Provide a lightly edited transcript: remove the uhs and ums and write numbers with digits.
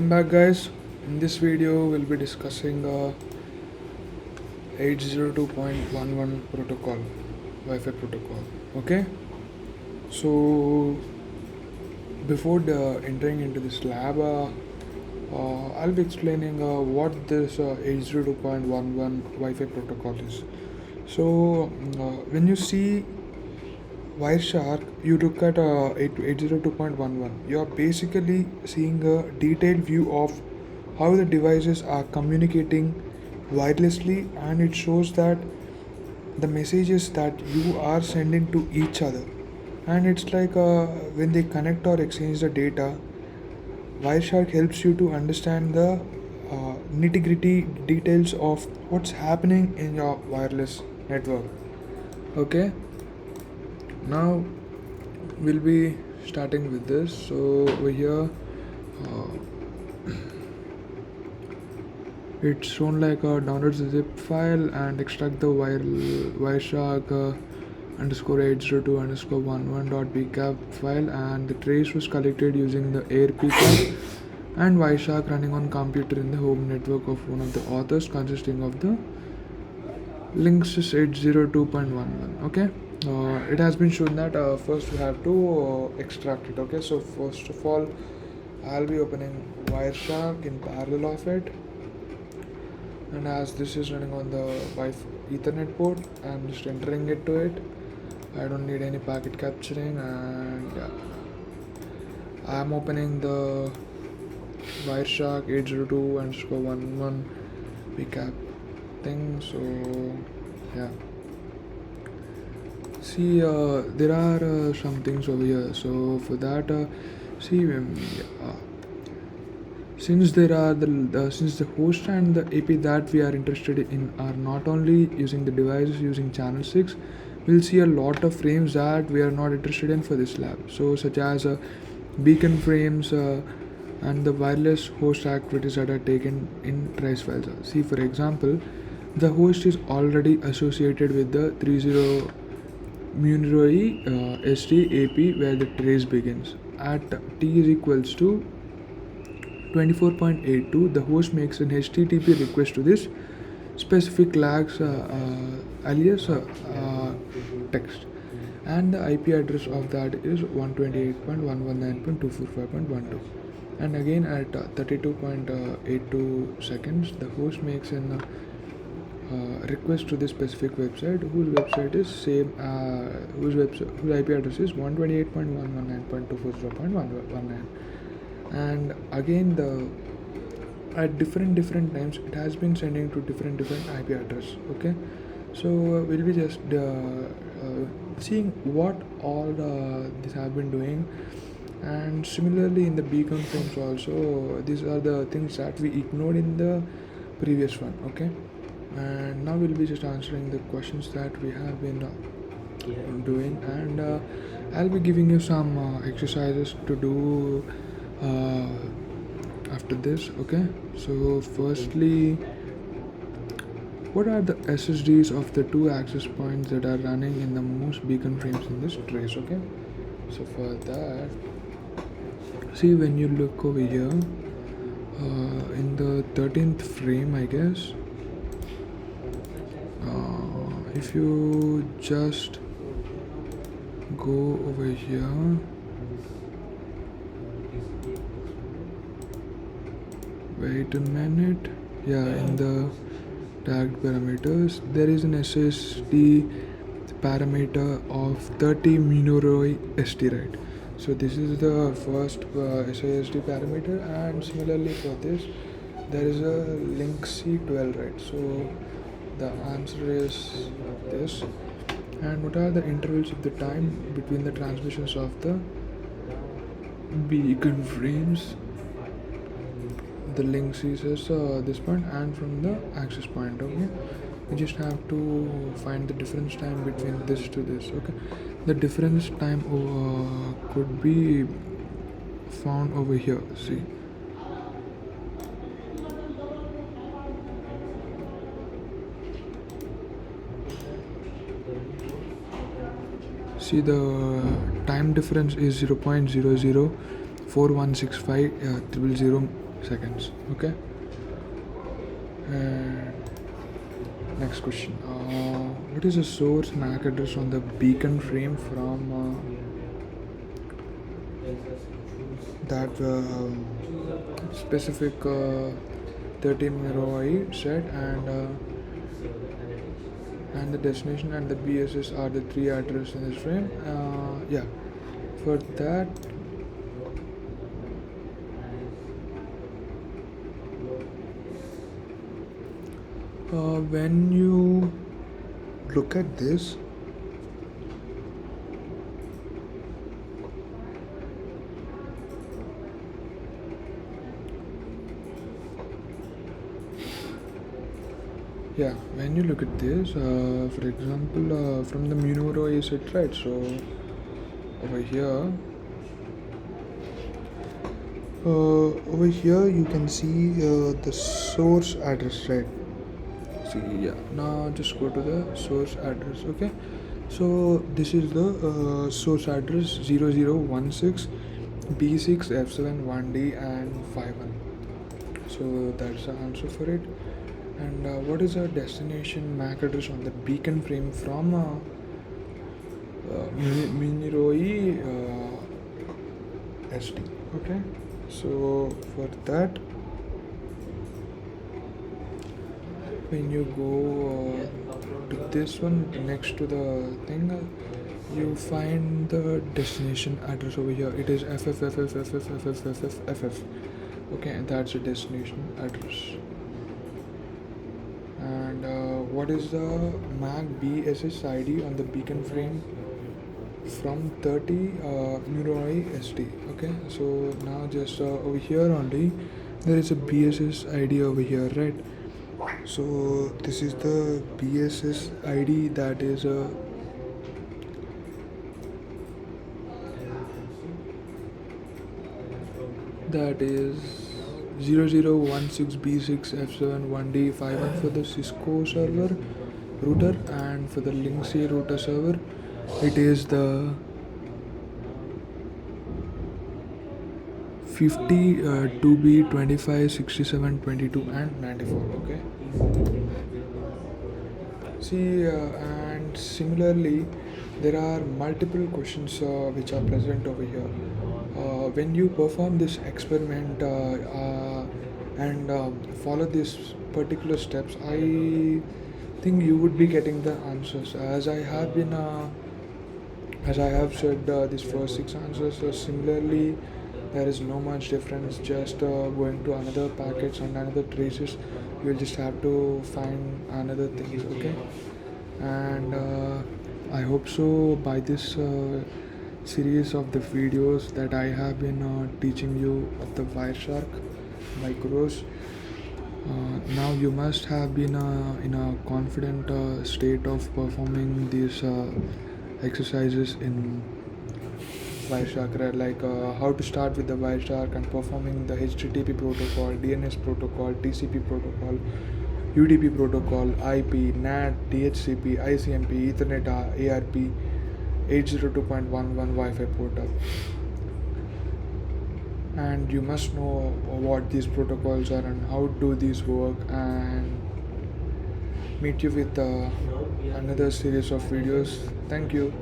Welcome back, guys. In this video we'll be discussing 802.11 protocol, Wi-Fi protocol. Okay, so before entering into this lab, I'll be explaining what this 802.11 Wi-Fi protocol is. So when you see Wireshark, you look at 802.11. You are basically seeing a detailed view of how the devices are communicating wirelessly, and it shows that the messages that you are sending to each other. And it's like when they connect or exchange the data, Wireshark helps you to understand the nitty gritty details of what's happening in your wireless network. Okay, now we'll be starting with this. So over here it's shown like download the zip file and extract the Wireshark underscore 802 underscore 11.bcap file, and the trace was collected using the AirPcap and Wireshark running on computer in the home network of one of the authors consisting of the Linksys 802.11. Okay, it has been shown that first we have to extract it. Okay, so first of all I'll be opening Wireshark in parallel of it, and as this is running on the Wi-Fi Ethernet port, I'm just entering it to it. I don't need any packet capturing, and I'm opening the Wireshark 802 underscore 11 bcap thing. So yeah, see there are some things over here. So for that since there are since the host and the AP that we are interested in are not only using the devices using channel 6, we'll see a lot of frames that we are not interested in for this lab, so such as beacon frames and the wireless host activities that are taken in trace files. See, for example, the host is already associated with the 30 Muniroi ST AP where the trace begins. At t is equals to 24.82, the host makes an HTTP request to this specific lags alias text, and the IP address of that is 128.119.245.12. And again at 32.82 seconds, the host makes an request to this specific website whose website is same whose IP address is 128.119.240.119. And again at different times it has been sending to different IP address. Okay, so we'll be just seeing what all this have been doing, and similarly in the beacon frames also, these are the things that we ignored in the previous one. Okay, and now we'll be just answering the questions that we have been doing, and I'll be giving you some exercises to do after this. Okay, so firstly, what are the SSDs of the two access points that are running in the most beacon frames in this trace? Okay, so for that, see, when you look over here in the 13th frame, I guess, if you just go over here, wait a minute, yeah, in the tagged parameters there is an SSD parameter of 30 Muniroi ST, right? So this is the first SSD parameter, and similarly for this there is a Linksys 12, right? So the answer is this. And what are the intervals of the time between the transmissions of the beacon frames? The Linksys is this point, and from the access point. Okay, you just have to find the difference time between this to this. Okay, the difference time could be found over here. See, the time difference is 0.004165 000 seconds. Okay. And next question. What is the source MAC address on the beacon frame from that specific 13 ROI set, and the destination and the BSS are the three addresses in this frame. Yeah, for that, when you look at this, yeah, when you look at this, for example, from the Munuro is it right? So over here, you can see the source address, right? See, yeah. Now just go to the source address. Okay. So this is the source address 0016 B6 F7 1D and 51. So that's the answer for it. And what is our destination MAC address on the beacon frame from Miniroi SD? Okay, so for that, when you go to this one next to the thing, you find the destination address over here. It is FFFFFFFFFF. Okay, and that's the destination address. And what is the MAC BSS ID on the beacon frame from 30 Muroi SD? Okay, so now just over here only there is a BSS ID over here, right? So this is the BSS ID that is 0016B6F7 1D51 for the Cisco server router, and for the Linksy router server it is the 52B256722 and 94. Okay. See, and similarly, there are multiple questions which are present over here. When you perform this experiment and follow these particular steps, I think you would be getting the answers. As I have said these first 6 answers. Similarly, there is no much difference. Just going to another packets and another traces, you'll just have to find another things. Okay, and I hope so by this series of the videos that I have been teaching you of the Wireshark micros, now you must have been in a confident state of performing these exercises in Wireshark, right? Like how to start with the Wireshark and performing the HTTP protocol, DNS protocol, TCP protocol, UDP protocol, IP, NAT, DHCP, ICMP, Ethernet, ARP, 802.11 Wi-Fi portal. And you must know what these protocols are and how do these work, and meet you with another series of videos. Thank you.